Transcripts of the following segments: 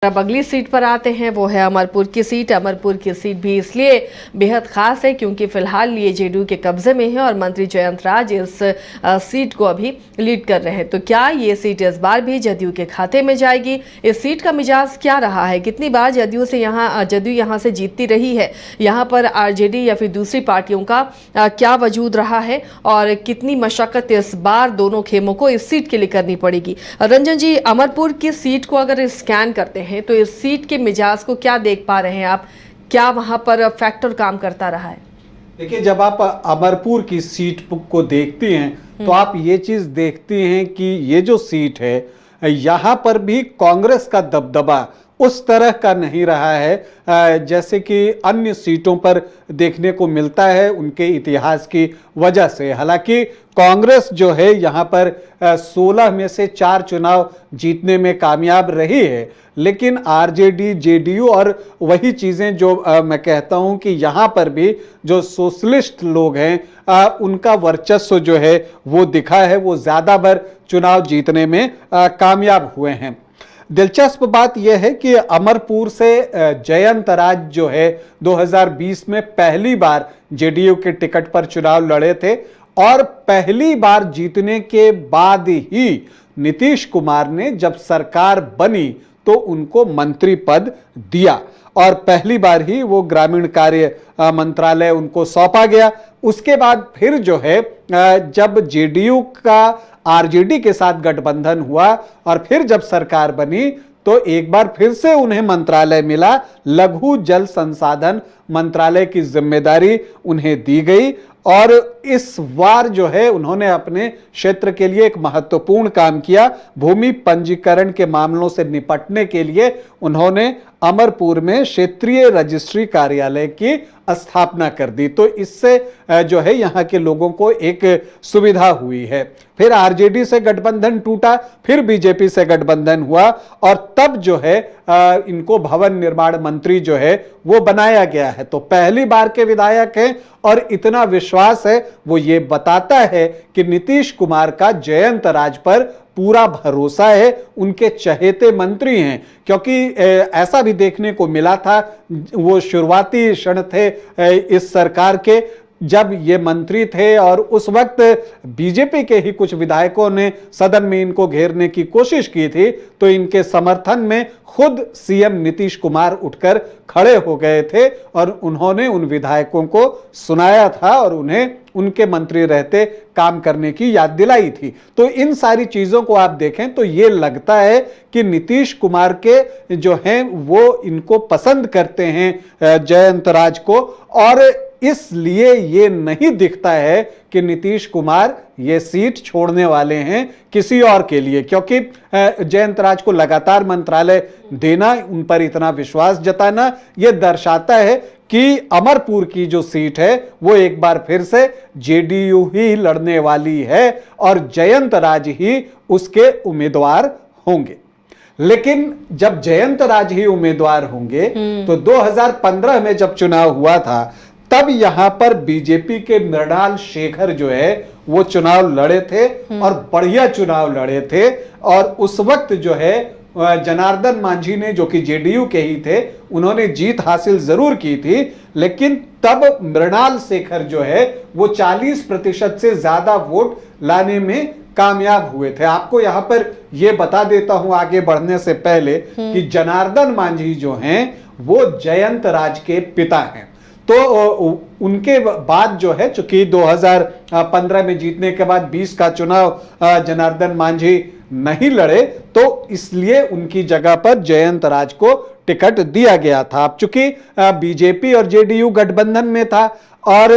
अब अगली सीट पर आते हैं, वो है अमरपुर की सीट। अमरपुर की सीट भी इसलिए बेहद खास है क्योंकि फिलहाल ये जेडीयू के कब्जे में है और मंत्री जयंत राज इस सीट को अभी लीड कर रहे हैं। तो क्या ये सीट इस बार भी जदयू के खाते में जाएगी? इस सीट का मिजाज क्या रहा है? कितनी बार जदयू यहाँ से जीतती रही है? यहाँ पर आरजेडी या फिर दूसरी पार्टियों का क्या वजूद रहा है और कितनी मशक्कत इस बार दोनों खेमों को इस सीट के लिए करनी पड़ेगी? रंजन जी, अमरपुर की सीट को अगर स्कैन करते हैं तो इस सीट के मिजाज को क्या देख पा रहे हैं आप? क्या वहां पर फैक्टर काम करता रहा है? देखिए, जब आप अमरपुर की सीट को देखती हैं तो आप ये चीज देखती हैं कि ये जो सीट है यहां पर भी कांग्रेस का दबदबा उस तरह का नहीं रहा है जैसे कि अन्य सीटों पर देखने को मिलता है उनके इतिहास की वजह से। हालांकि कांग्रेस जो है यहाँ पर 16 में से 4 चुनाव जीतने में कामयाब रही है, लेकिन आरजेडी, जेडीयू और वही चीज़ें जो मैं कहता हूँ कि यहाँ पर भी जो सोशलिस्ट लोग हैं उनका वर्चस्व जो है वो दिखा है, वो ज़्यादा बार चुनाव जीतने में कामयाब हुए हैं। दिलचस्प बात यह है कि अमरपुर से जयंत राज जो है 2020 में पहली बार जेडीयू के टिकट पर चुनाव लड़े थे और पहली बार जीतने के बाद ही नीतीश कुमार ने जब सरकार बनी तो उनको मंत्री पद दिया और पहली बार ही वो ग्रामीण कार्य मंत्रालय उनको सौंपा गया। उसके बाद फिर जो है जब जेडीयू का आरजेडी के साथ गठबंधन हुआ और फिर जब सरकार बनी तो एक बार फिर से उन्हें मंत्रालय मिला, लघु जल संसाधन मंत्रालय की जिम्मेदारी उन्हें दी गई और इस बार जो है उन्होंने अपने क्षेत्र के लिए एक महत्वपूर्ण काम किया। भूमि पंजीकरण के मामलों से निपटने के लिए उन्होंने अमरपुर में क्षेत्रीय रजिस्ट्री कार्यालय की स्थापना कर दी, तो इससे जो है यहाँ के लोगों को एक सुविधा हुई है। फिर आरजेडी से गठबंधन टूटा, फिर बीजेपी से गठबंधन हुआ और तब जो है इनको भवन निर्माण मंत्री जो है वो बनाया गया है। तो पहली बार के विधायक हैं और इतना विश्वास है, वो ये बताता है कि नीतीश कुमार का जयंत राज पर पूरा भरोसा है, उनके चहेते मंत्री हैं। क्योंकि ऐसा भी देखने को मिला था, वो शुरुआती क्षण थे इस सरकार के जब ये मंत्री थे और उस वक्त बीजेपी के ही कुछ विधायकों ने सदन में इनको घेरने की कोशिश की थी, तो इनके समर्थन में खुद सीएम नीतीश कुमार उठकर खड़े हो गए थे और उन्होंने उन विधायकों को सुनाया था और उन्हें उनके मंत्री रहते काम करने की याद दिलाई थी। तो इन सारी चीजों को आप देखें तो ये लगता है कि नीतीश कुमार के जो हैं वो इनको पसंद करते हैं जयंत राज को, और इसलिए ये नहीं दिखता है कि नीतीश कुमार ये सीट छोड़ने वाले हैं किसी और के लिए, क्योंकि जयंत राज को लगातार मंत्रालय देना, उन पर इतना विश्वास जताना, ये दर्शाता है कि अमरपुर की जो सीट है वो एक बार फिर से जेडीयू ही लड़ने वाली है और जयंत राज ही उसके उम्मीदवार होंगे। लेकिन जब जयंत राज ही उम्मीदवार होंगे तो 2015 में जब चुनाव हुआ था तब यहां पर बीजेपी के मृणाल शेखर जो है वो चुनाव लड़े थे और बढ़िया चुनाव लड़े थे और उस वक्त जो है जनार्दन मांझी ने, जो कि जेडीयू के ही थे, उन्होंने जीत हासिल जरूर की थी, लेकिन तब मृणाल शेखर जो है वो 40% से ज्यादा वोट लाने में कामयाब हुए थे। आपको यहां पर यह बता देता हूं आगे बढ़ने से पहले कि जनार्दन मांझी जो हैं वो जयंत राज के पिता हैं। तो उनके बाद जो है, चूंकि 2015 में जीतने के बाद 20 का चुनाव जनार्दन मांझी नहीं लड़े, तो इसलिए उनकी जगह पर जयंत राज को टिकट दिया गया था। अब चूंकि बीजेपी और जेडीयू गठबंधन में था और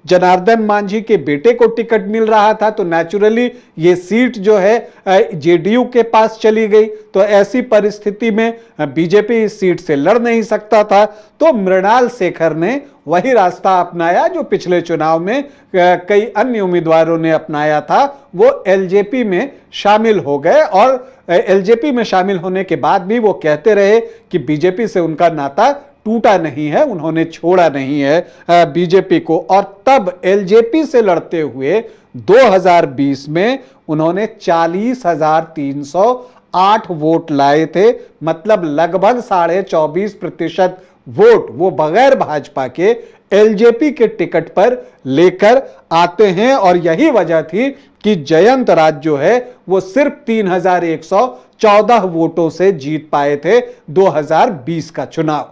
जनार्दन मांझी के बेटे को टिकट मिल रहा था, तो नेचुरली ये सीट जो है जेडीयू के पास चली गई। तो ऐसी परिस्थिति में बीजेपी इस सीट से लड़ नहीं सकता था, तो मृणाल शेखर ने वही रास्ता अपनाया जो पिछले चुनाव में कई अन्य उम्मीदवारों ने अपनाया था। वो एलजेपी में शामिल हो गए और एलजेपी में शामिल होने के बाद भी वो कहते रहे कि बीजेपी से उनका नाता टूटा नहीं है, उन्होंने छोड़ा नहीं है बीजेपी को। और तब एलजेपी से लड़ते हुए 2020 में उन्होंने 40,300 8 वोट लाए थे, मतलब लगभग 24.5% वोट वो बगैर भाजपा के एलजेपी के टिकट पर लेकर आते हैं। और यही वजह थी कि जयंत राज जो है वो सिर्फ 3114 वोटों से जीत पाए थे 2020 का चुनाव।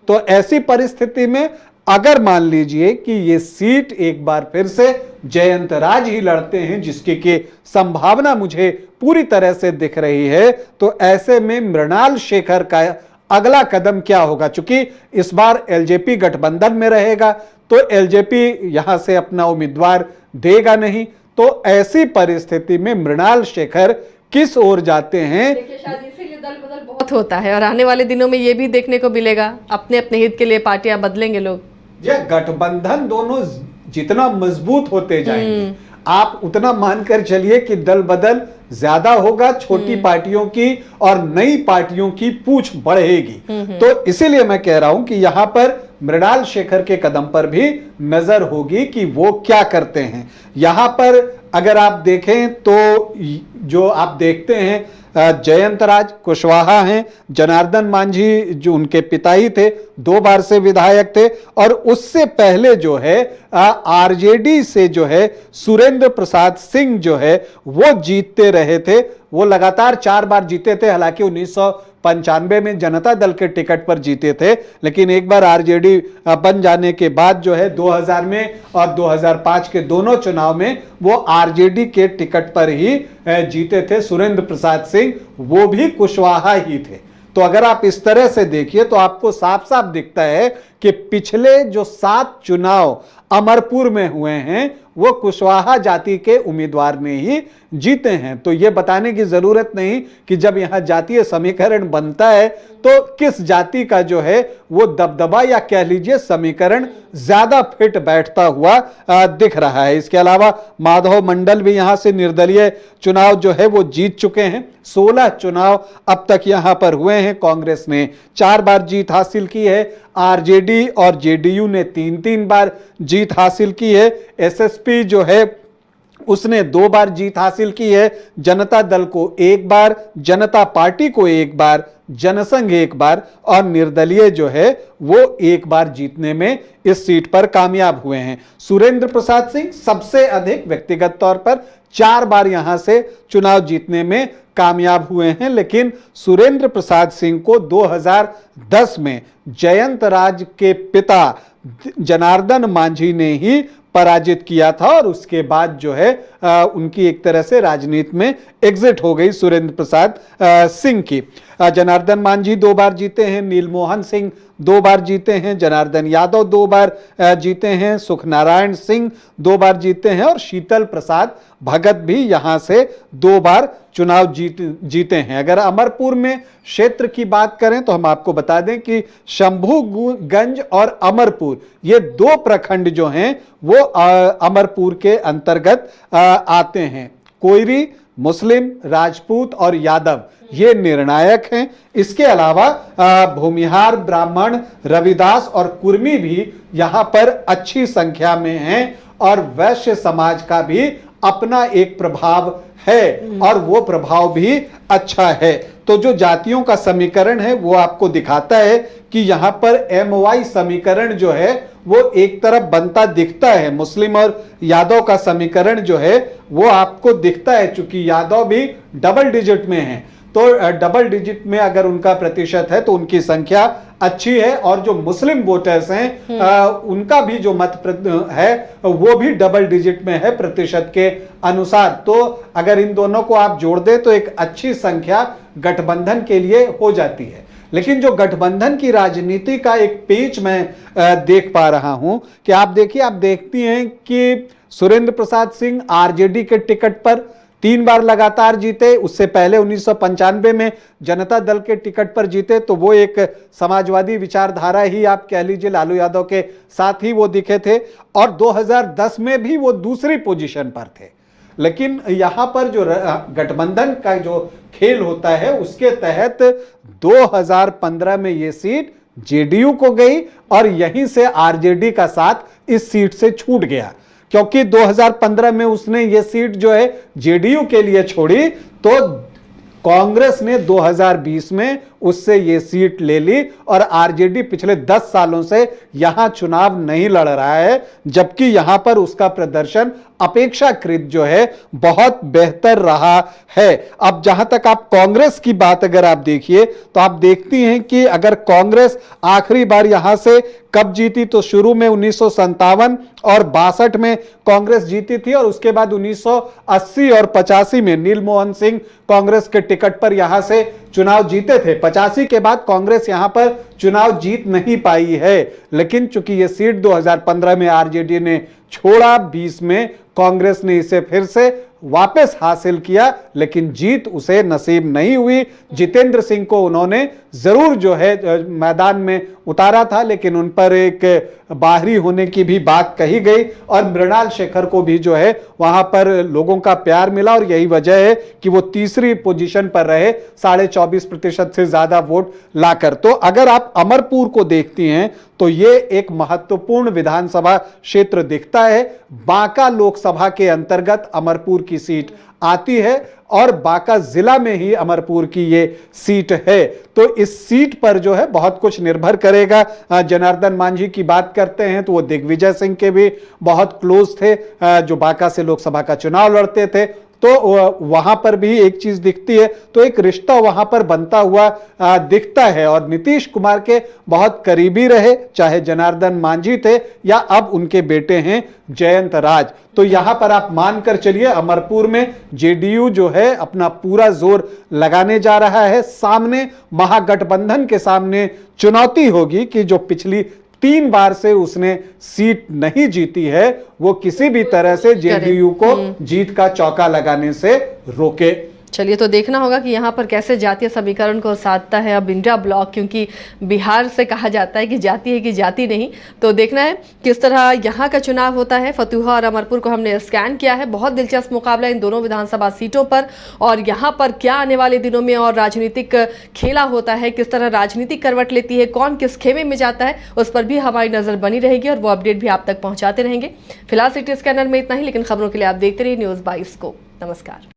तो ऐसी परिस्थिति में अगर मान लीजिए कि ये सीट एक बार फिर से जयंत राज ही लड़ते हैं, जिसकी की संभावना मुझे पूरी तरह से दिख रही है, तो ऐसे में मृणाल शेखर का अगला कदम क्या होगा? चूंकि इस बार एलजेपी गठबंधन में रहेगा तो एलजेपी यहां से अपना उम्मीदवार देगा नहीं, तो ऐसी परिस्थिति में मृणाल शेखर किस ओर जाते हैं? देखिए, शायद इसीलिए दल बदल बहुत होता है और आने वाले दिनों में ये भी देखने को मिलेगा, अपने अपने हित के लिए पार्टियां बदलेंगे लोग। ये गठबंधन दोनों जितना मजबूत होते जाएंगे, आप उतना मानकर चलिए कि दल बदल ज्यादा होगा, छोटी पार्टियों की और नई पार्टियों की पूछ बढ़ेगी। तो इसीलिए मैं कह रहा हूं कि यहां पर मृणाल शेखर के कदम पर भी नजर होगी कि वो क्या करते हैं। यहां पर अगर आप देखें तो जो आप देखते हैं जयंत राज कुशवाहा हैं, जनार्दन मांझी जो उनके पिता ही थे, 2 बार से विधायक थे, और उससे पहले जो है आरजेडी से जो है सुरेंद्र प्रसाद सिंह जो है वो जीतते रहे थे। वो लगातार 4 बार जीते थे, हालांकि 1995 में जनता दल के टिकट पर जीते थे, लेकिन एक बार आरजेडी बन जाने के बाद जो है 2000 में और 2005 के दोनों चुनाव में वो आरजेडी के टिकट पर ही जीते थे सुरेंद्र प्रसाद सिंह, वो भी कुशवाहा ही थे। तो अगर आप इस तरह से देखिए तो आपको साफ साफ दिखता है कि पिछले जो 7 चुनाव अमरपुर में हुए हैं वो कुशवाहा जाति के उम्मीदवार ने ही जीते हैं। तो यह बताने की जरूरत नहीं कि जब यहां जातीय समीकरण बनता है तो किस जाति का जो है वो दबदबा या कह लीजिए समीकरण ज्यादा फिट बैठता हुआ दिख रहा है। इसके अलावा माधव मंडल भी यहां से निर्दलीय चुनाव जो है वो जीत चुके हैं। 16 चुनाव अब तक यहां पर हुए हैं, कांग्रेस ने 4 बार जीत हासिल की है, आरजेडी और जेडीयू ने 3-3 बार जीत हासिल की है, एसएसपी जो है उसने 2 बार जीत हासिल की है, जनता दल को 1 बार, जनता पार्टी को 1 बार, जनसंघ 1 बार और निर्दलीय जो है वो 1 बार जीतने में इस सीट पर कामयाब हुए हैं। सुरेंद्र प्रसाद सिंह सबसे अधिक व्यक्तिगत तौर पर 4 बार यहां से चुनाव जीतने में कामयाब हुए हैं, लेकिन सुरेंद्र प्रसाद सिंह को 2010 में जयंत राज के पिता जनार्दन मांझी ने ही पराजित किया था और उसके बाद जो है उनकी एक तरह से राजनीति में एग्जिट हो गई सुरेंद्र प्रसाद सिंह की। जनार्दन मांझी 2 बार जीते हैं, नीलमोहन सिंह 2 बार जीते हैं, जनार्दन यादव 2 बार जीते हैं, सुखनारायण सिंह 2 बार जीते हैं और शीतल प्रसाद भगत भी यहां से 2 बार चुनाव जीते हैं। अगर अमरपुर में क्षेत्र की बात करें तो हम आपको बता दें कि शंभूगंज और अमरपुर ये 2 प्रखंड जो हैं वो अमरपुर के अंतर्गत आते हैं। कोयरी, मुस्लिम, राजपूत और यादव ये निर्णायक हैं। इसके अलावा भूमिहार, ब्राह्मण, रविदास और कुर्मी भी यहां पर अच्छी संख्या में हैं और वैश्य समाज का भी अपना एक प्रभाव है और वो प्रभाव भी अच्छा है। तो जो जातियों का समीकरण है वो आपको दिखाता है कि यहां पर MY समीकरण जो है वो एक तरफ बनता दिखता है। मुस्लिम और यादव का समीकरण जो है वो आपको दिखता है, चूंकि यादव भी डबल डिजिट में है, तो डबल डिजिट में अगर उनका प्रतिशत है तो उनकी संख्या अच्छी है और जो मुस्लिम वोटर्स हैं उनका भी जो मत है वो भी डबल डिजिट में है प्रतिशत के अनुसार। तो अगर इन दोनों को आप जोड़ दें तो एक अच्छी संख्या गठबंधन के लिए हो जाती है। लेकिन जो गठबंधन की राजनीति का एक पेच मैं देख पा रहा हूं कि आप देखिए, आप देखती हैं कि सुरेंद्र प्रसाद सिंह आरजेडी के टिकट पर 3 बार लगातार जीते, उससे पहले 1995 में जनता दल के टिकट पर जीते, तो वो एक समाजवादी विचारधारा ही आप कह लीजिए लालू यादव के साथ ही वो दिखे थे और 2010 में भी वो दूसरी पोजीशन पर थे। लेकिन यहां पर जो गठबंधन का जो खेल होता है उसके तहत 2015 में ये सीट जेडीयू को गई और यहीं से आरजेडी का साथ इस सीट से छूट गया, क्योंकि 2015 में उसने ये सीट जो है जेडीयू के लिए छोड़ी तो कांग्रेस ने 2020 में उससे ये सीट ले ली और आरजेडी पिछले 10 सालों से यहां चुनाव नहीं लड़ रहा है, जबकि यहां पर उसका प्रदर्शन अपेक्षाकृत जो है बहुत बेहतर रहा है। अब जहां तक आप कांग्रेस की बात अगर आप देखिए तो आप देखती हैं कि अगर कांग्रेस आखिरी बार यहां से कब जीती तो शुरू में 1957 और 62 में कांग्रेस जीती थी, और उसके बाद 1980 और 85 में नीलमोहन सिंह कांग्रेस के टिकट पर यहां से चुनाव जीते थे। 85 के बाद कांग्रेस यहां पर चुनाव जीत नहीं पाई है, लेकिन चूंकि यह सीट 2015 में आरजेडी ने छोड़ा, 20 में कांग्रेस ने इसे फिर से वापस हासिल किया, लेकिन जीत उसे नसीब नहीं हुई। जितेंद्र सिंह को उन्होंने जरूर जो है मैदान में उतारा था, लेकिन उन पर एक बाहरी होने की भी बात कही गई, और मृणाल शेखर को भी जो है वहां पर लोगों का प्यार मिला, और यही वजह है कि वो तीसरी पोजीशन पर रहे 24.5% से ज्यादा वोट लाकर। तो अगर आप अमरपुर को देखती हैं तो ये एक महत्वपूर्ण विधानसभा क्षेत्र दिखता है। बांका लोकसभा के अंतर्गत अमरपुर की सीट आती है और बांका जिला में ही अमरपुर की ये सीट है। तो इस सीट पर जो है बहुत कुछ निर्भर करेगा। जनार्दन मांझी की बात करते हैं तो वो दिग्विजय सिंह के भी बहुत क्लोज थे, जो बांका से लोकसभा का चुनाव लड़ते थे। तो वहां पर भी एक चीज दिखती है, तो एक रिश्ता वहां पर बनता हुआ दिखता है। और नीतीश कुमार के बहुत करीबी रहे, चाहे जनार्दन मांझी थे या अब उनके बेटे हैं जयंत राज। तो यहां पर आप मानकर चलिए अमरपुर में जेडीयू जो है अपना पूरा जोर लगाने जा रहा है। सामने महागठबंधन के सामने चुनौती होगी कि जो पिछली 3 बार से उसने सीट नहीं जीती है, वो किसी भी तरह से जेडीयू को जीत का चौका लगाने से रोके। चलिए, तो देखना होगा कि यहाँ पर कैसे जातीय समीकरण को साधता है अब इंडिया ब्लॉक, क्योंकि बिहार से कहा जाता है कि जाति है कि जाति नहीं। तो देखना है किस तरह यहाँ का चुनाव होता है। फतुहा और अमरपुर को हमने स्कैन किया है, बहुत दिलचस्प मुकाबला इन दोनों विधानसभा सीटों पर, और यहाँ पर क्या आने वाले दिनों में और राजनीतिक खेला होता है, किस तरह राजनीतिक करवट लेती है, कौन किस खेमे में जाता है, उस पर भी हमारी नजर बनी रहेगी और वो अपडेट भी आप तक पहुँचाते रहेंगे। फिलहाल सिटी स्कैनर में इतना ही, लेकिन खबरों के लिए आप देखते रहिए News 22 को। नमस्कार।